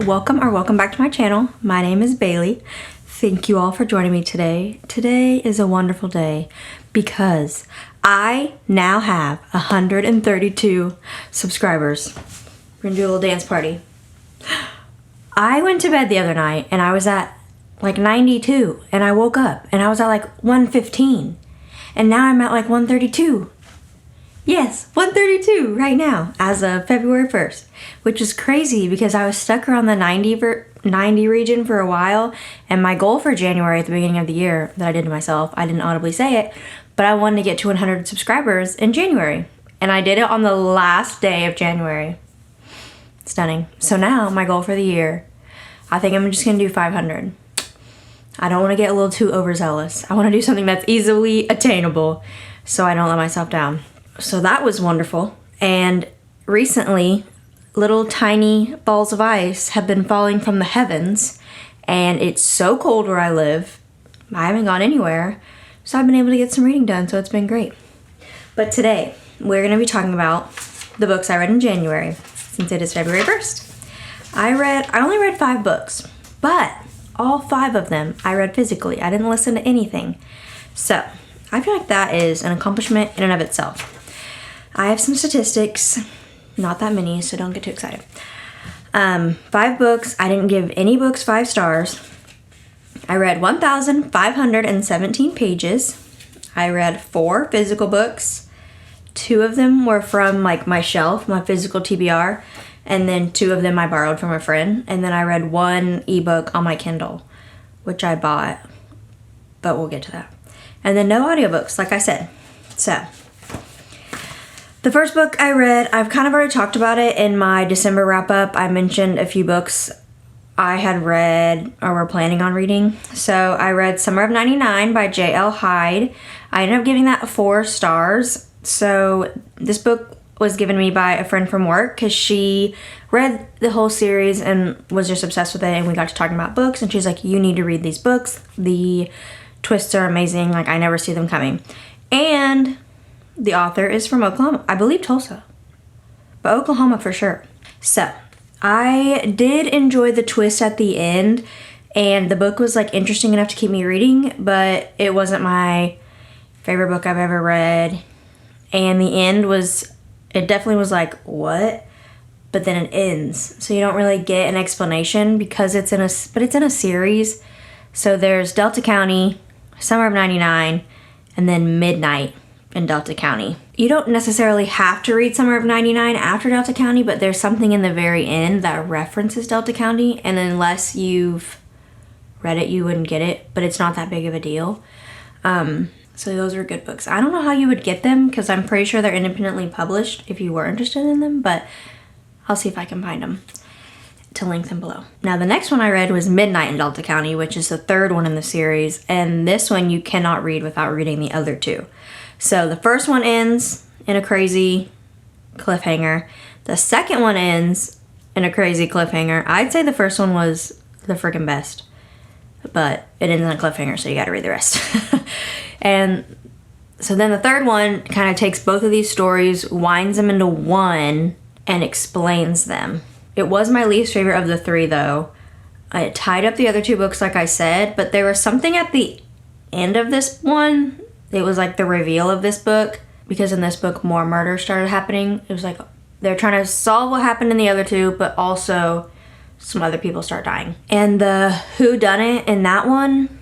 welcome back to my channel. My name is Baylee. Thank you all for joining me today. Today is a wonderful day because I now have 132 subscribers. We're gonna do a little dance party. I went to bed the other night and I was at like 92 and I woke up and I was at like 115 and now I'm at like 132. Yes, 132 right now as of February 1st, which is crazy because I was stuck around the 90 region for a while, and my goal for January at the beginning of the year that I did to myself, I didn't audibly say it, but I wanted to get to 100 subscribers in January, and I did it on the last day of January. Stunning. So now my goal for the year, I think I'm just gonna do 500. I don't want to get a little too overzealous. I want to do something that's easily attainable so I don't let myself down. So that was wonderful. And recently, little tiny balls of ice have been falling from the heavens, and it's so cold where I live. I haven't gone anywhere, so I've been able to get some reading done, so it's been great. But today, we're going to be talking about the books I read in January, since it is February 1st. I only read 5 books, but all 5 of them I read physically. I didn't listen to anything. So, I feel like that is an accomplishment in and of itself. I have some statistics, not that many, so don't get too excited. 5 books. I didn't give any books 5 stars. I read 1,517 pages. I read 4 physical books. 2 of them were from like my shelf, my physical TBR, and then 2 of them I borrowed from a friend. And then I read 1 ebook on my Kindle, which I bought, but we'll get to that. And then no audiobooks, like I said. So, the first book I read, I've kind of already talked about it in my December wrap-up. I mentioned a few books I had read or were planning on reading. So I read Summer of '99 by Hyde. I ended up giving that 4 stars. So this book was given me by a friend from work because she read the whole series and was just obsessed with it, and we got to talking about books, and she's like, you need to read these books. The twists are amazing. Like, I never see them coming. And the author is from Oklahoma. I believe Tulsa, but Oklahoma for sure. So I did enjoy the twist at the end, and the book was like interesting enough to keep me reading, but it wasn't my favorite book I've ever read. And the end it definitely was like, what? But then it ends. So you don't really get an explanation because it's in a series. So there's Delta County, Summer of '99, and then Midnight in Delta County. You don't necessarily have to read Summer of '99 after Delta County, but there's something in the very end that references Delta County, and unless you've read it, you wouldn't get it, but it's not that big of a deal. So those are good books. I don't know how you would get them because I'm pretty sure they're independently published if you were interested in them, but I'll see if I can find them to link them below. Now the next one I read was Midnight in Delta County, which is the 3rd one in the series, and this one you cannot read without reading the other 2. So the first one ends in a crazy cliffhanger. The second one ends in a crazy cliffhanger. I'd say the first one was the freaking best, but it ends in a cliffhanger, so you gotta read the rest. And so then the 3rd one kind of takes both of these stories, winds them into one, and explains them. It was my least favorite of the 3, though. It tied up the other 2 books, like I said, but there was something at the end of this one. It was like the reveal of this book, because in this book more murder started happening. It was like they're trying to solve what happened in the other 2, but also some other people start dying. And the whodunit in that one,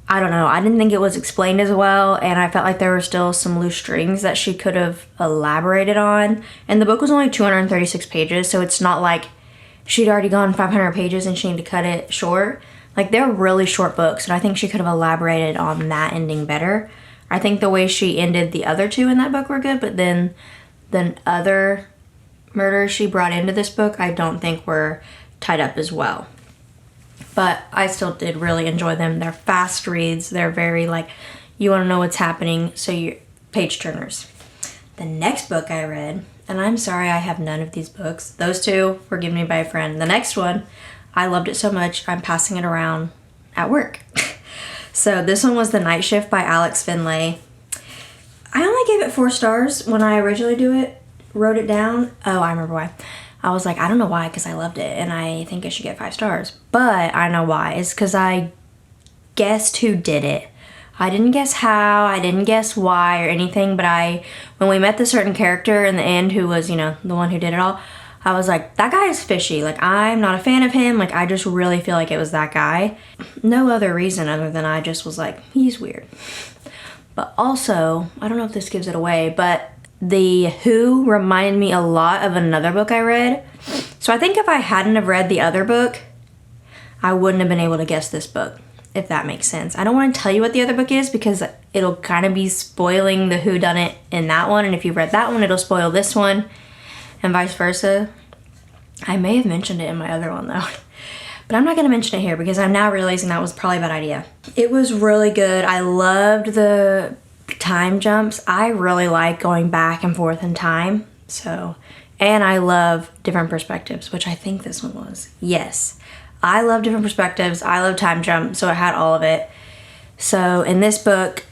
I don't know. I didn't think it was explained as well, and I felt like there were still some loose strings that she could have elaborated on. And the book was only 236 pages, so it's not like she'd already gone 500 pages and she needed to cut it short. Like, they're really short books, and I think she could have elaborated on that ending better. I think the way she ended the other 2 in that book were good, but then the other murders she brought into this book I don't think were tied up as well. But I still did really enjoy them. They're fast reads. They're very like, you want to know what's happening, so you're page turners. The next book I read, and I'm sorry I have none of these books. Those 2 were given me by a friend. The next one, I loved it so much, I'm passing it around at work. So this one was The Night Shift by Alex Finlay. I only gave it 4 stars when I originally wrote it down. Oh, I remember why. I was like, I don't know why, because I loved it, and I think it should get 5 stars. But I know why. It's because I guessed who did it. I didn't guess how, I didn't guess why or anything, but when we met the certain character in the end who was, you know, the one who did it all, I was like, that guy is fishy. Like, I'm not a fan of him. Like, I just really feel like it was that guy. No other reason other than I just was like, he's weird. But also, I don't know if this gives it away, but the Who reminded me a lot of another book I read. So I think if I hadn't have read the other book, I wouldn't have been able to guess this book, if that makes sense. I don't want to tell you what the other book is because it'll kind of be spoiling the whodunit in that one. And if you've read that one, it'll spoil this one and vice versa. I may have mentioned it in my other one though. But I'm not going to mention it here because I'm now realizing that was probably a bad idea. It was really good. I loved the time jumps. I really like going back and forth in time. And I love different perspectives, which I think this one was. Yes. I love different perspectives. I love time jump, so it had all of it. So in this book,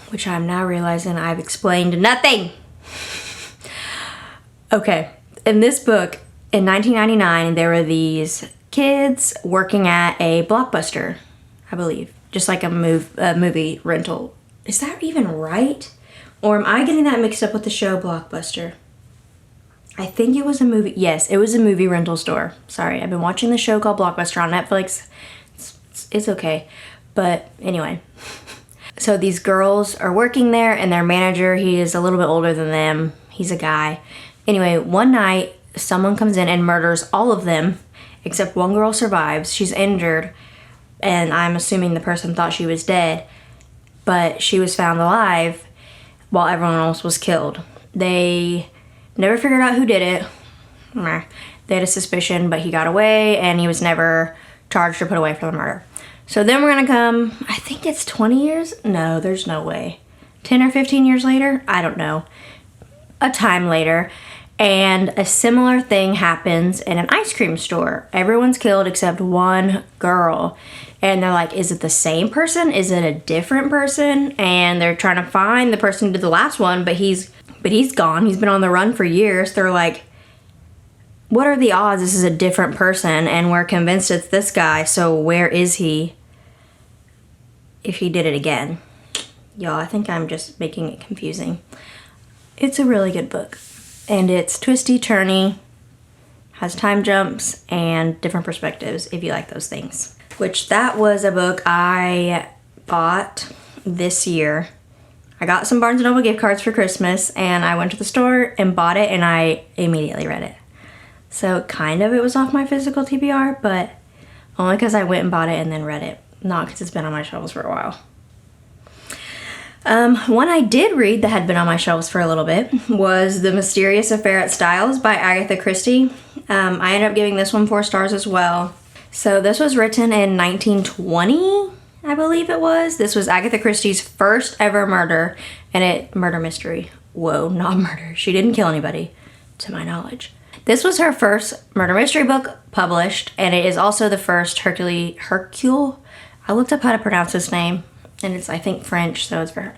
which I'm now realizing I've explained nothing. Okay, in this book, in 1999, there were these kids working at a Blockbuster, I believe. Just like a movie rental. Is that even right? Or am I getting that mixed up with the show Blockbuster? I think it was a movie. Yes, it was a movie rental store. Sorry, I've been watching the show called Blockbuster on Netflix. It's okay. But anyway. So these girls are working there and their manager, he is a little bit older than them. He's a guy. Anyway, one night, someone comes in and murders all of them, except one girl survives. She's injured, and I'm assuming the person thought she was dead, but she was found alive while everyone else was killed. They never figured out who did it. They had a suspicion, but he got away, and he was never charged or put away for the murder. So then we're gonna come, I think it's 20 years? No, there's no way. 10 or 15 years later? I don't know. A time later. And a similar thing happens in an ice cream store. Everyone's killed except one girl. And they're like, is it the same person? Is it a different person? And they're trying to find the person who did the last one, but he's gone. He's been on the run for years. They're like, what are the odds this is a different person? And we're convinced it's this guy, so where is he if he did it again? Y'all, I think I'm just making it confusing. It's a really good book. And it's twisty-turny, has time jumps, and different perspectives if you like those things. Which that was a book I bought this year. I got some Barnes & Noble gift cards for Christmas, and I went to the store and bought it, and I immediately read it. So kind of it was off my physical TBR, but only because I went and bought it and then read it. Not because it's been on my shelves for a while. One I did read that had been on my shelves for a little bit was The Mysterious Affair at Styles by Agatha Christie. I ended up giving this one 4 stars as well. So this was written in 1920, I believe it was. This was Agatha Christie's first ever murder mystery. Whoa, not murder. She didn't kill anybody, to my knowledge. This was her first murder mystery book published, and it is also the first Hercule. I looked up how to pronounce his name. And it's, I think, French, so it's for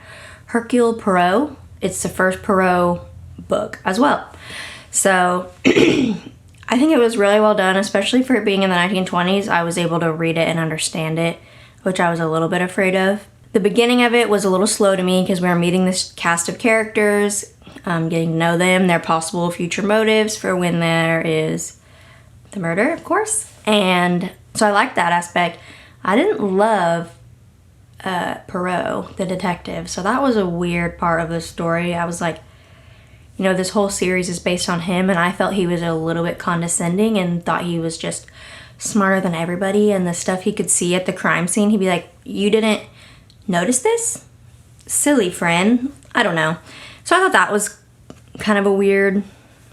Hercule Poirot. It's the first Poirot book as well. So I think it was really well done, especially for it being in the 1920s. I was able to read it and understand it, which I was a little bit afraid of. The beginning of it was a little slow to me because we were meeting this cast of characters, getting to know them, their possible future motives for when there is the murder, of course. And so I liked that aspect. I didn't love Poirot, the detective. So that was a weird part of the story. I was like, you know, this whole series is based on him, and I felt he was a little bit condescending and thought he was just smarter than everybody, and the stuff he could see at the crime scene, he'd be like, you didn't notice this? Silly friend. I don't know. So I thought that was kind of a weird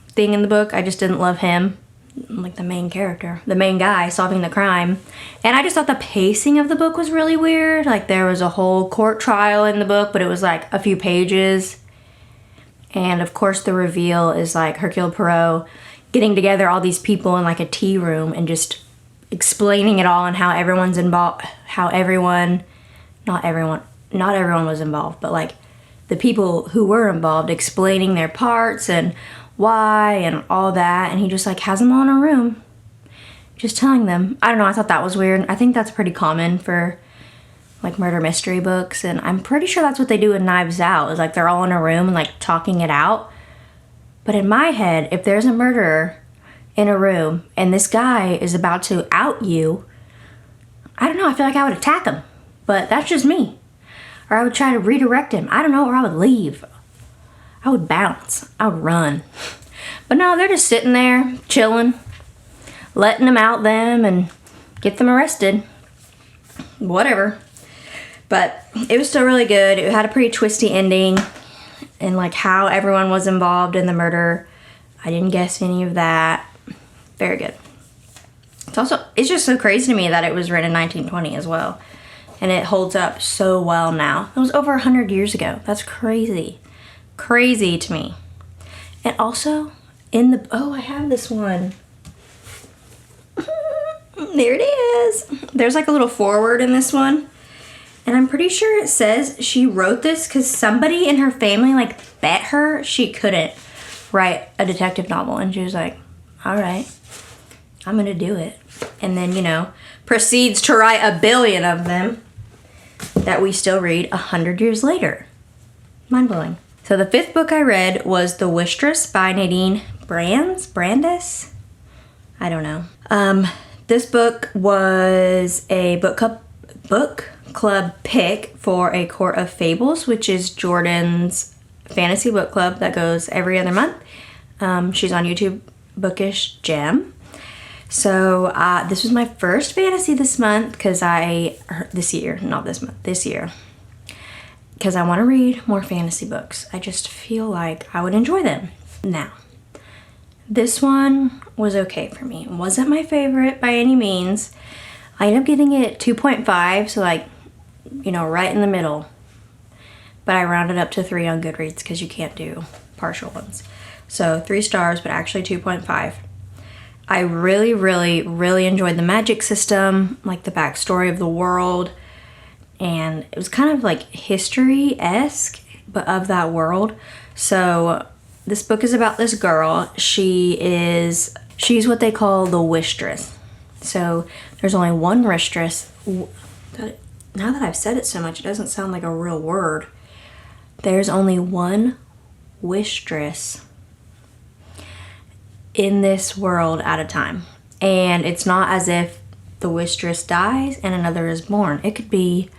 thing in the book. I just didn't love him. Like the main character, the main guy solving the crime. And I just thought the pacing of the book was really weird. Like there was a whole court trial in the book, but it was like a few pages. And of course the reveal is like Hercule Poirot getting together all these people in like a tea room and just explaining it all and how everyone's involved, not everyone was involved, but like the people who were involved explaining their parts and why and all that, and he just like has them all in a room just telling them. I don't know, I thought that was weird. I think that's pretty common for like murder mystery books, and I'm pretty sure that's what they do in Knives Out, is like they're all in a room and like talking it out. But in my head, if there's a murderer in a room and this guy is about to out you, I don't know, I feel like I would attack him. But that's just me. Or I would try to redirect him. I don't know, or I would leave. I would bounce. I would run. But no, they're just sitting there, chilling, letting them out them and get them arrested. Whatever. But it was still really good. It had a pretty twisty ending, and like how everyone was involved in the murder. I didn't guess any of that. Very good. It's just so crazy to me that it was written in 1920 as well. And it holds up so well now. It was over 100 years ago. That's crazy. Crazy to me. And also, I have this one. There it is. There's like a little foreword in this one. And I'm pretty sure it says she wrote this because somebody in her family like bet her she couldn't write a detective novel. And she was like, all right, I'm going to do it. And then, proceeds to write a billion of them that we still read 100 years later. Mind-blowing. So the 5th book I read was The Wishtress by Nadine Brandis? I don't know. This book was a book club pick for A Court of Fables, which is Jordan's fantasy book club that goes every other month. She's on YouTube, Bookish Gem. So this was my first fantasy this year, because I want to read more fantasy books. I just feel like I would enjoy them. Now, this one was okay for me. It wasn't my favorite by any means. I ended up getting it 2.5, so like, right in the middle. But I rounded up to 3 on GoodReads because you can't do partial ones. So 3 stars, but actually 2.5. I really, really, really enjoyed the magic system, like the backstory of the world. And it was kind of like history-esque, but of that world. So this book is about this girl. She's what they call the Wishtress. So there's only one Wishtress. Now that I've said it so much, it doesn't sound like a real word. There's only one Wishtress in this world at a time. And it's not as if the Wishtress dies and another is born. It could be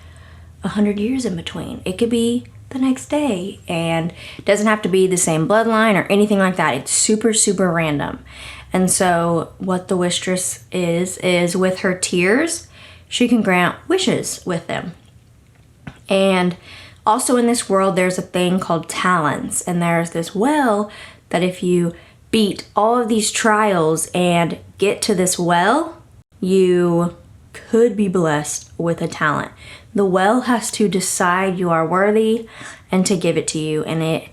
100 years in between. It could be the next day, and it doesn't have to be the same bloodline or anything like that. It's super, super random. And so what the Wishtress is with her tears, she can grant wishes with them. And also in this world, there's a thing called talents. And there's this well that if you beat all of these trials and get to this well, you could be blessed with a talent. The well has to decide you are worthy and to give it to you. And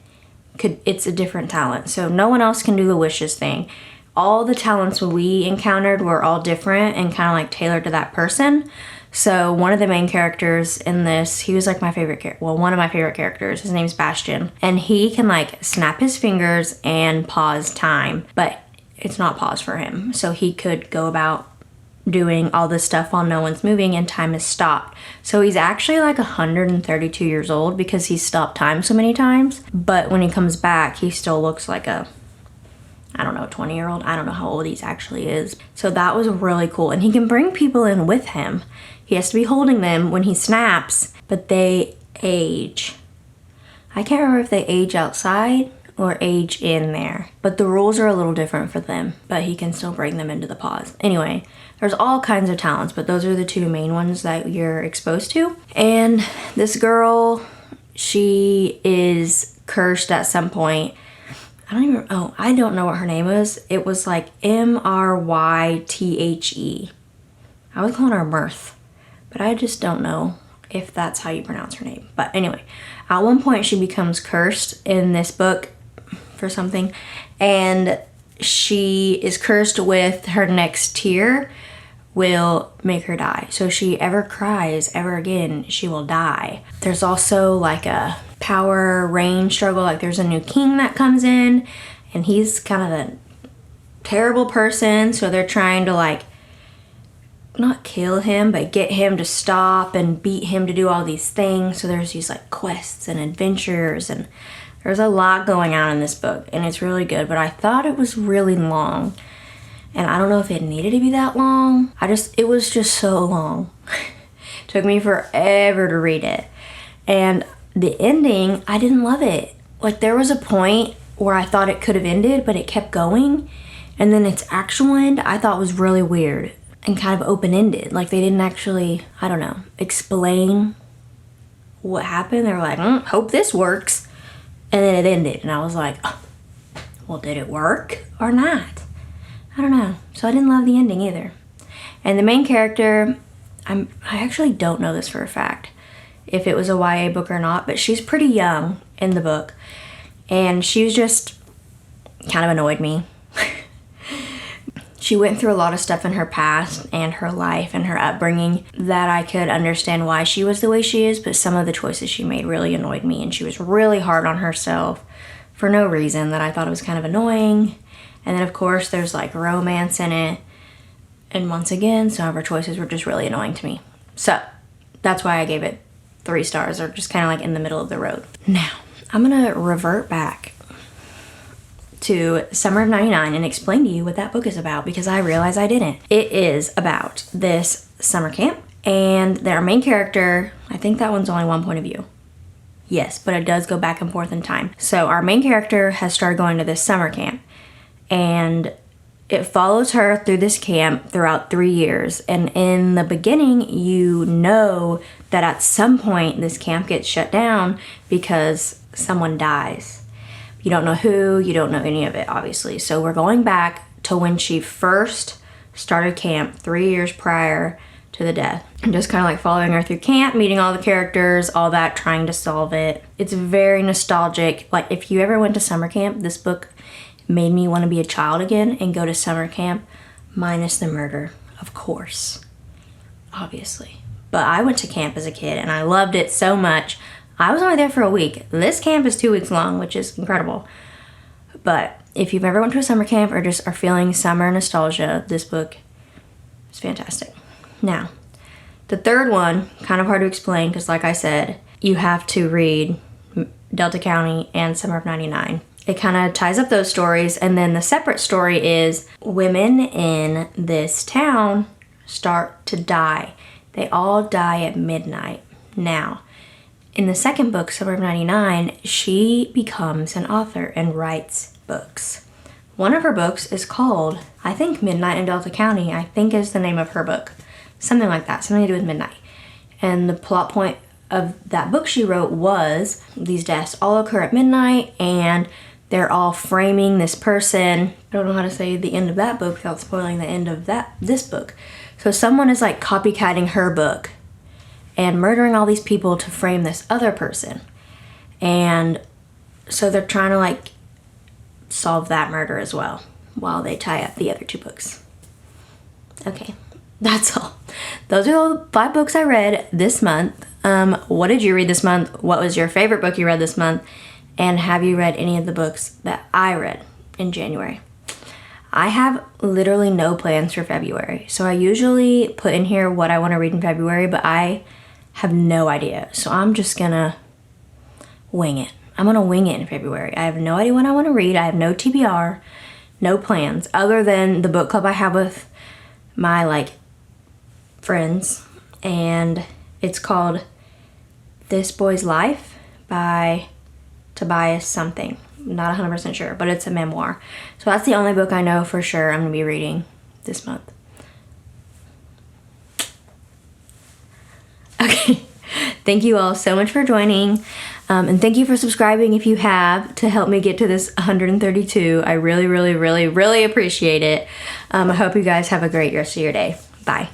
it's a different talent. So no one else can do the wishes thing. All the talents we encountered were all different and kind of like tailored to that person. So one of the main characters in this, he was like my favorite character. Well, one of my favorite characters. His name's Bastian. And he can like snap his fingers and pause time. But it's not pause for him. So he could go about doing all this stuff while no one's moving and time is stopped. So he's actually like 132 years old because he's stopped time so many times. But when he comes back, he still looks like a 20-year-old. I don't know how old he actually is. So that was really cool. And he can bring people in with him. He has to be holding them when he snaps, but they age. I can't remember if they age outside or age in there, but the rules are a little different for them, but he can still bring them into the pause. Anyway, there's all kinds of talents, but those are the 2 main ones that you're exposed to. And this girl, she is cursed at some point. I don't know what her name was. It was like Mrythe. I was calling her Mirth, but I just don't know if that's how you pronounce her name. But anyway, at one point she becomes cursed in this book for something, and she is cursed with her next tear will make her die. So if she ever cries ever again, she will die. There's also like a power reign struggle. Like there's a new king that comes in and he's kind of a terrible person, so they're trying to like not kill him, but get him to stop and beat him to do all these things. So there's these like quests and adventures, and there's a lot going on in this book, and it's really good, but I thought it was really long, and I don't know if it needed to be that long. It was just so long. It took me forever to read it, and the ending, I didn't love it. Like, there was a point where I thought it could have ended, but it kept going, and then its actual end I thought was really weird and kind of open-ended. Like, they didn't actually, I don't know, explain what happened. They were like, hope this works. And then it ended, and I was like, oh, well, did it work or not? I don't know. So I didn't love the ending either. And the main character, I actually don't know this for a fact, if it was a YA book or not, but she's pretty young in the book, and she was just kind of annoyed me. She went through a lot of stuff in her past and her life and her upbringing that I could understand why she was the way she is, but some of the choices she made really annoyed me, and she was really hard on herself for no reason that I thought it was kind of annoying. And then of course there's like romance in it, and once again some of her choices were just really annoying to me. So that's why I gave it 3 stars, or just kind of like in the middle of the road. Now I'm gonna revert back to Summer of '99 and explain to you what that book is about, because I realized I didn't. It is about this summer camp, and their main character, I think that one's only one point of view. Yes, but it does go back and forth in time. So our main character has started going to this summer camp, and it follows her through this camp throughout 3 years. And in the beginning, you know that at some point this camp gets shut down because someone dies. You don't know who, you don't know any of it, obviously. So we're going back to when she first started camp 3 years prior to the death. And just kind of like following her through camp, meeting all the characters, all that, trying to solve it. It's very nostalgic. Like, if you ever went to summer camp, this book made me want to be a child again and go to summer camp, minus the murder, of course, obviously. But I went to camp as a kid and I loved it so much. I was only there for a week. This camp is 2 weeks long, which is incredible. But if you've ever went to a summer camp or just are feeling summer nostalgia, this book is fantastic. Now, the third one, kind of hard to explain because like I said, you have to read Delta County and Summer of '99. It kind of ties up those stories, and then the separate story is women in this town start to die. They all die at midnight. Now, in the second book, Summer of '99, she becomes an author and writes books. One of her books is called, I think, Midnight in Delta County, I think is the name of her book. Something like that, something to do with midnight. And the plot point of that book she wrote was these deaths all occur at midnight, and they're all framing this person. I don't know how to say the end of that book without spoiling the end of this book. So someone is like copycatting her book and murdering all these people to frame this other person. And so they're trying to like solve that murder as well while they tie up the other 2 books. Okay, that's all. Those are the 5 books I read this month. What did you read this month? What was your favorite book you read this month? And have you read any of the books that I read in January? I have literally no plans for February. So I usually put in here what I want to read in February, but I have no idea. So I'm just gonna wing it. I'm gonna wing it in February. I have no idea what I want to read. I have no TBR, no plans, other than the book club I have with my like friends. And it's called This Boy's Life by Tobias something. I'm not 100% sure, but it's a memoir. So that's the only book I know for sure I'm gonna be reading this month. Okay, thank you all so much for joining, and thank you for subscribing if you have, to help me get to this 132. I really, really, really, really appreciate it. I hope you guys have a great rest of your day. Bye.